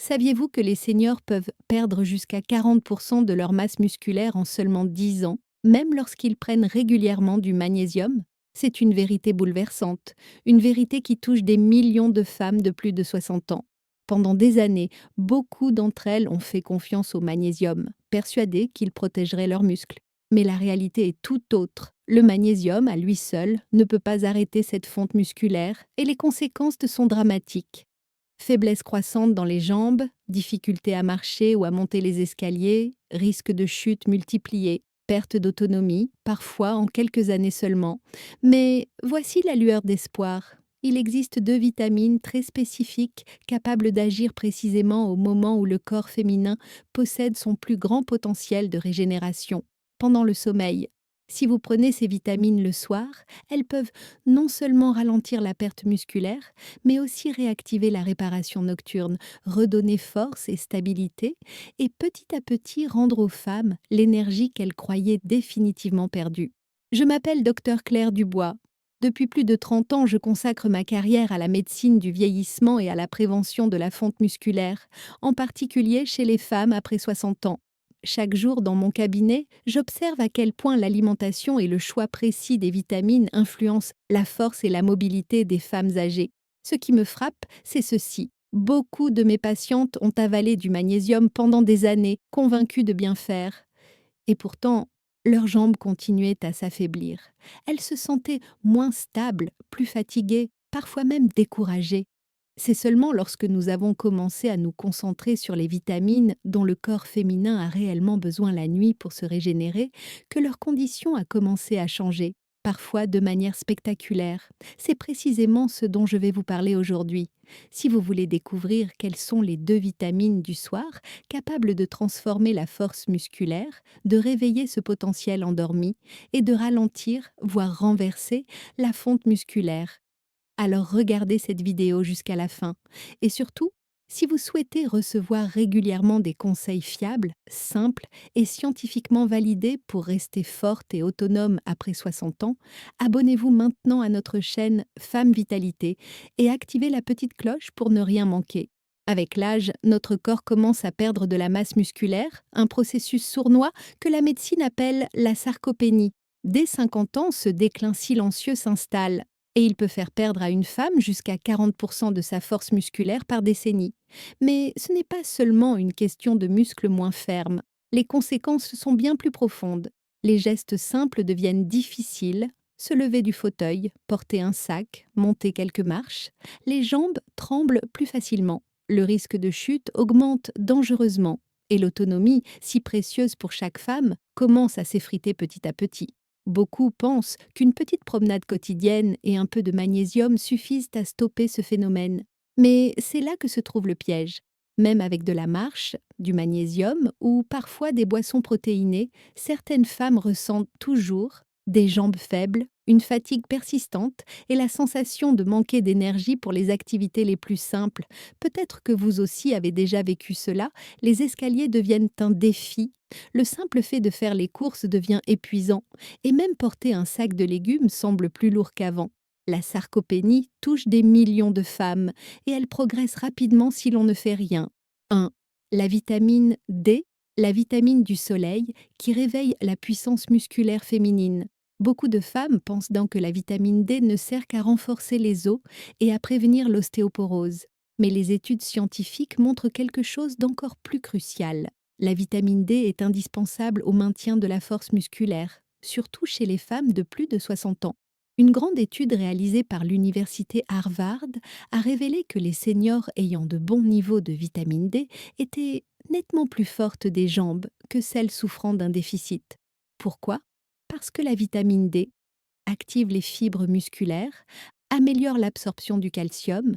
Saviez-vous que les seniors peuvent perdre jusqu'à 40% de leur masse musculaire en seulement 10 ans, même lorsqu'ils prennent régulièrement du magnésium? C'est une vérité bouleversante, une vérité qui touche des millions de femmes de plus de 60 ans. Pendant des années, beaucoup d'entre elles ont fait confiance au magnésium, persuadées qu'il protégerait leurs muscles. Mais la réalité est tout autre. Le magnésium, à lui seul, ne peut pas arrêter cette fonte musculaire et les conséquences sont dramatiques. Faiblesse croissante dans les jambes, difficulté à marcher ou à monter les escaliers, risque de chute multiplié, perte d'autonomie, parfois en quelques années seulement. Mais voici la lueur d'espoir. Il existe 2 vitamines très spécifiques capables d'agir précisément au moment où le corps féminin possède son plus grand potentiel de régénération, pendant le sommeil. Si vous prenez ces vitamines le soir, elles peuvent non seulement ralentir la perte musculaire, mais aussi réactiver la réparation nocturne, redonner force et stabilité, et petit à petit rendre aux femmes l'énergie qu'elles croyaient définitivement perdue. Je m'appelle Dr Claire Dubois. Depuis plus de 30 ans, je consacre ma carrière à la médecine du vieillissement et à la prévention de la fonte musculaire, en particulier chez les femmes après 60 ans. Chaque jour dans mon cabinet, j'observe à quel point l'alimentation et le choix précis des vitamines influencent la force et la mobilité des femmes âgées. Ce qui me frappe, c'est ceci. Beaucoup de mes patientes ont avalé du magnésium pendant des années, convaincues de bien faire. Et pourtant, leurs jambes continuaient à s'affaiblir. Elles se sentaient moins stables, plus fatiguées, parfois même découragées. C'est seulement lorsque nous avons commencé à nous concentrer sur les vitamines dont le corps féminin a réellement besoin la nuit pour se régénérer que leur condition a commencé à changer, parfois de manière spectaculaire. C'est précisément ce dont je vais vous parler aujourd'hui. Si vous voulez découvrir quelles sont les 2 vitamines du soir capables de transformer la force musculaire, de réveiller ce potentiel endormi et de ralentir, voire renverser, la fonte musculaire, alors regardez cette vidéo jusqu'à la fin. Et surtout, si vous souhaitez recevoir régulièrement des conseils fiables, simples et scientifiquement validés pour rester forte et autonome après 60 ans, abonnez-vous maintenant à notre chaîne Femmes Vitalité et activez la petite cloche pour ne rien manquer. Avec l'âge, notre corps commence à perdre de la masse musculaire, un processus sournois que la médecine appelle la sarcopénie. Dès 50 ans, ce déclin silencieux s'installe et il peut faire perdre à une femme jusqu'à 40% de sa force musculaire par décennie. Mais ce n'est pas seulement une question de muscles moins fermes. Les conséquences sont bien plus profondes. Les gestes simples deviennent difficiles. Se lever du fauteuil, porter un sac, monter quelques marches. Les jambes tremblent plus facilement. Le risque de chute augmente dangereusement. Et l'autonomie, si précieuse pour chaque femme, commence à s'effriter petit à petit. Beaucoup pensent qu'une petite promenade quotidienne et un peu de magnésium suffisent à stopper ce phénomène. Mais c'est là que se trouve le piège. Même avec de la marche, du magnésium ou parfois des boissons protéinées, certaines femmes ressentent toujours des jambes faibles, une fatigue persistante et la sensation de manquer d'énergie pour les activités les plus simples. Peut-être que vous aussi avez déjà vécu cela, les escaliers deviennent un défi. Le simple fait de faire les courses devient épuisant et même porter un sac de légumes semble plus lourd qu'avant. La sarcopénie touche des millions de femmes et elle progresse rapidement si l'on ne fait rien. 1. La vitamine D, la vitamine du soleil, qui réveille la puissance musculaire féminine. Beaucoup de femmes pensent donc que la vitamine D ne sert qu'à renforcer les os et à prévenir l'ostéoporose. Mais les études scientifiques montrent quelque chose d'encore plus crucial. La vitamine D est indispensable au maintien de la force musculaire, surtout chez les femmes de plus de 60 ans. Une grande étude réalisée par l'université Harvard a révélé que les seniors ayant de bons niveaux de vitamine D étaient nettement plus fortes des jambes que celles souffrant d'un déficit. Pourquoi? Parce que la vitamine D active les fibres musculaires, améliore l'absorption du calcium,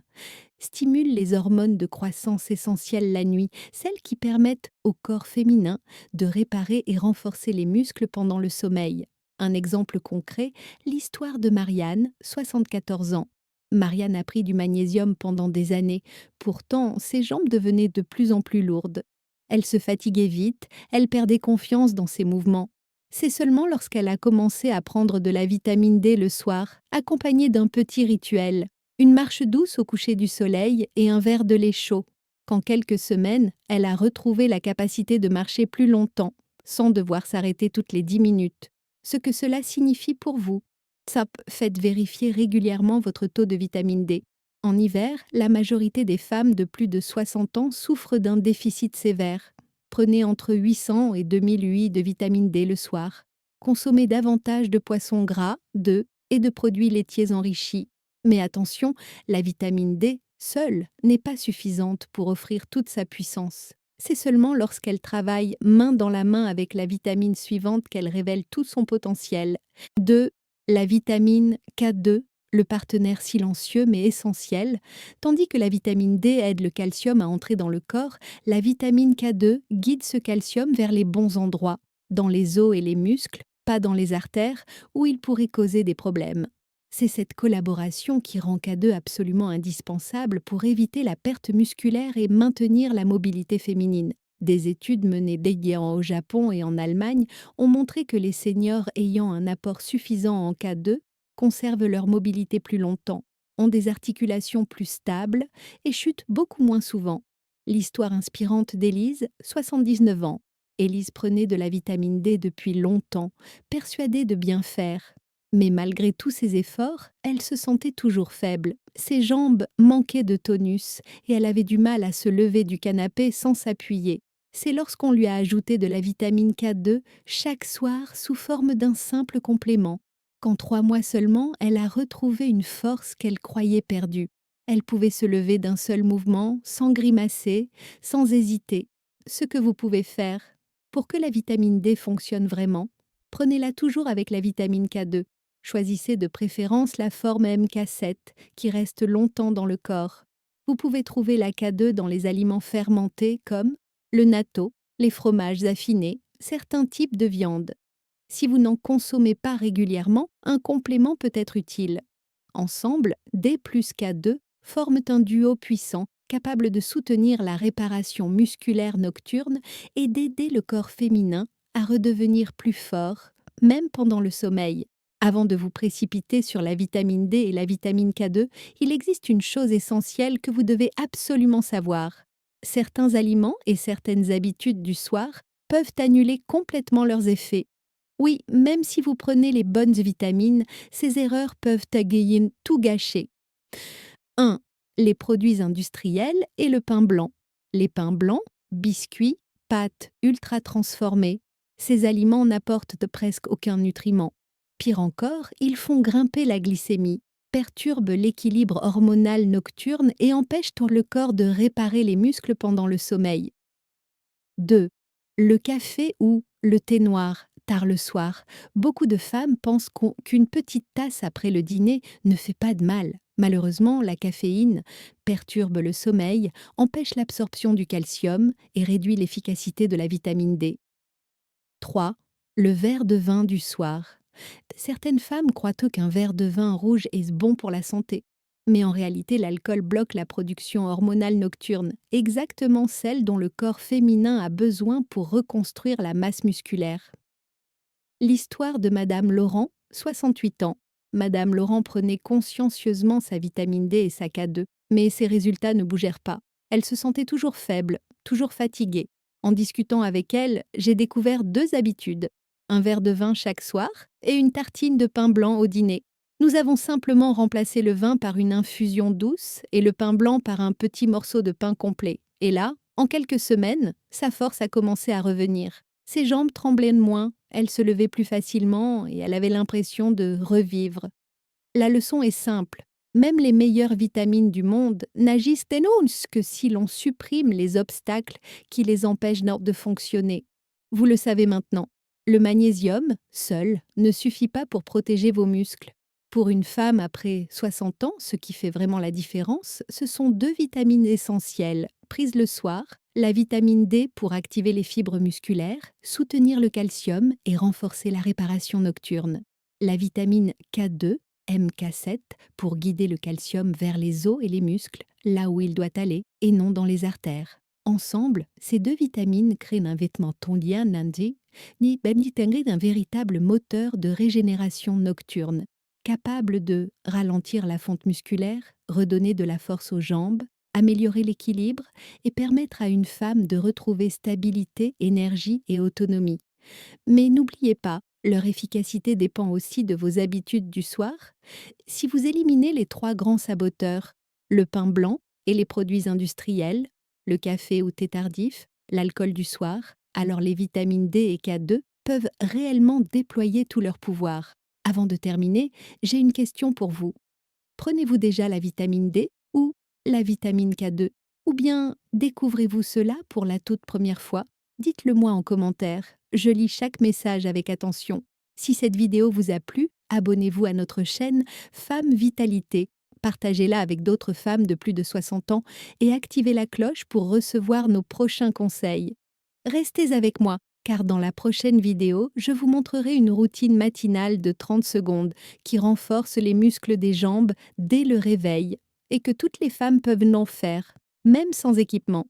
stimule les hormones de croissance essentielles la nuit, celles qui permettent au corps féminin de réparer et renforcer les muscles pendant le sommeil. Un exemple concret, l'histoire de Marianne, 74 ans. Marianne a pris du magnésium pendant des années, pourtant ses jambes devenaient de plus en plus lourdes. Elle se fatiguait vite, elle perdait confiance dans ses mouvements. C'est seulement lorsqu'elle a commencé à prendre de la vitamine D le soir, accompagnée d'un petit rituel, une marche douce au coucher du soleil et un verre de lait chaud, qu'en quelques semaines, elle a retrouvé la capacité de marcher plus longtemps, sans devoir s'arrêter toutes les 10 minutes. Ce que cela signifie pour vous. SAP, faites vérifier régulièrement votre taux de vitamine D. En hiver, la majorité des femmes de plus de 60 ans souffrent d'un déficit sévère. Prenez entre 800 et 2000 UI de vitamine D le soir. Consommez davantage de poissons gras, d'œufs et de produits laitiers enrichis. Mais attention, la vitamine D, seule, n'est pas suffisante pour offrir toute sa puissance. C'est seulement lorsqu'elle travaille main dans la main avec la vitamine suivante qu'elle révèle tout son potentiel. 2. La vitamine K2, le partenaire silencieux mais essentiel. Tandis que la vitamine D aide le calcium à entrer dans le corps, la vitamine K2 guide ce calcium vers les bons endroits, dans les os et les muscles, pas dans les artères, où il pourrait causer des problèmes. C'est cette collaboration qui rend K2 absolument indispensable pour éviter la perte musculaire et maintenir la mobilité féminine. Des études menées d'ailleurs au Japon et en Allemagne ont montré que les seniors ayant un apport suffisant en K2 conservent leur mobilité plus longtemps, ont des articulations plus stables et chutent beaucoup moins souvent. L'histoire inspirante d'Élise, 79 ans. Élise prenait de la vitamine D depuis longtemps, persuadée de bien faire. Mais malgré tous ses efforts, elle se sentait toujours faible. Ses jambes manquaient de tonus et elle avait du mal à se lever du canapé sans s'appuyer. C'est lorsqu'on lui a ajouté de la vitamine K2 chaque soir sous forme d'un simple complément qu'en 3 mois seulement, elle a retrouvé une force qu'elle croyait perdue. Elle pouvait se lever d'un seul mouvement, sans grimacer, sans hésiter. Ce que vous pouvez faire pour que la vitamine D fonctionne vraiment, prenez-la toujours avec la vitamine K2. Choisissez de préférence la forme MK7 qui reste longtemps dans le corps. Vous pouvez trouver la K2 dans les aliments fermentés comme le natto, les fromages affinés, certains types de viande. Si vous n'en consommez pas régulièrement, un complément peut être utile. Ensemble, D plus K2 forment un duo puissant capable de soutenir la réparation musculaire nocturne et d'aider le corps féminin à redevenir plus fort, même pendant le sommeil. Avant de vous précipiter sur la vitamine D et la vitamine K2, il existe une chose essentielle que vous devez absolument savoir. Certains aliments et certaines habitudes du soir peuvent annuler complètement leurs effets. Oui, même si vous prenez les bonnes vitamines, ces erreurs peuvent tout gâcher. 1. Les produits industriels et le pain blanc. Les pains blancs, biscuits, pâtes ultra transformées. Ces aliments n'apportent presque aucun nutriment. Pire encore, ils font grimper la glycémie, perturbent l'équilibre hormonal nocturne et empêchent le corps de réparer les muscles pendant le sommeil. 2. Le café ou le thé noir, tard le soir. Beaucoup de femmes pensent qu'une petite tasse après le dîner ne fait pas de mal. Malheureusement, la caféine perturbe le sommeil, empêche l'absorption du calcium et réduit l'efficacité de la vitamine D. 3. Le verre de vin du soir. Certaines femmes croient qu'un verre de vin rouge est bon pour la santé. Mais en réalité, l'alcool bloque la production hormonale nocturne, exactement celle dont le corps féminin a besoin pour reconstruire la masse musculaire. L'histoire de Madame Laurent, 68 ans. Madame Laurent prenait consciencieusement sa vitamine D et sa K2, mais ses résultats ne bougèrent pas. Elle se sentait toujours faible, toujours fatiguée. En discutant avec elle, j'ai découvert 2 habitudes. Un verre de vin chaque soir et une tartine de pain blanc au dîner. Nous avons simplement remplacé le vin par une infusion douce et le pain blanc par un petit morceau de pain complet. Et là, en quelques semaines, sa force a commencé à revenir. Ses jambes tremblaient moins, elle se levait plus facilement et elle avait l'impression de revivre. La leçon est simple. Même les meilleures vitamines du monde n'agissent que si l'on supprime les obstacles qui les empêchent de fonctionner. Vous le savez maintenant. Le magnésium, seul, ne suffit pas pour protéger vos muscles. Pour une femme après 60 ans, ce qui fait vraiment la différence, ce sont 2 vitamines essentielles, prises le soir, la vitamine D pour activer les fibres musculaires, soutenir le calcium et renforcer la réparation nocturne. La vitamine K2, MK7, pour guider le calcium vers les os et les muscles, là où il doit aller, et non dans les artères. Ensemble, ces 2 vitamines créent un vêtement tondien nandi, d'un véritable moteur de régénération nocturne, capable de ralentir la fonte musculaire, redonner de la force aux jambes, améliorer l'équilibre et permettre à une femme de retrouver stabilité, énergie et autonomie. Mais n'oubliez pas, leur efficacité dépend aussi de vos habitudes du soir. Si vous éliminez les trois grands saboteurs, le pain blanc et les produits industriels, le café ou thé tardif, l'alcool du soir, alors les vitamines D et K2 peuvent réellement déployer tout leur pouvoir. Avant de terminer, j'ai une question pour vous. Prenez-vous déjà la vitamine D ou la vitamine K2? Ou bien découvrez-vous cela pour la toute première fois? Dites-le moi en commentaire, je lis chaque message avec attention. Si cette vidéo vous a plu, abonnez-vous à notre chaîne Femmes Vitalité. Partagez-la avec d'autres femmes de plus de 60 ans et activez la cloche pour recevoir nos prochains conseils. Restez avec moi, car dans la prochaine vidéo, je vous montrerai une routine matinale de 30 secondes qui renforce les muscles des jambes dès le réveil et que toutes les femmes peuvent en faire, même sans équipement.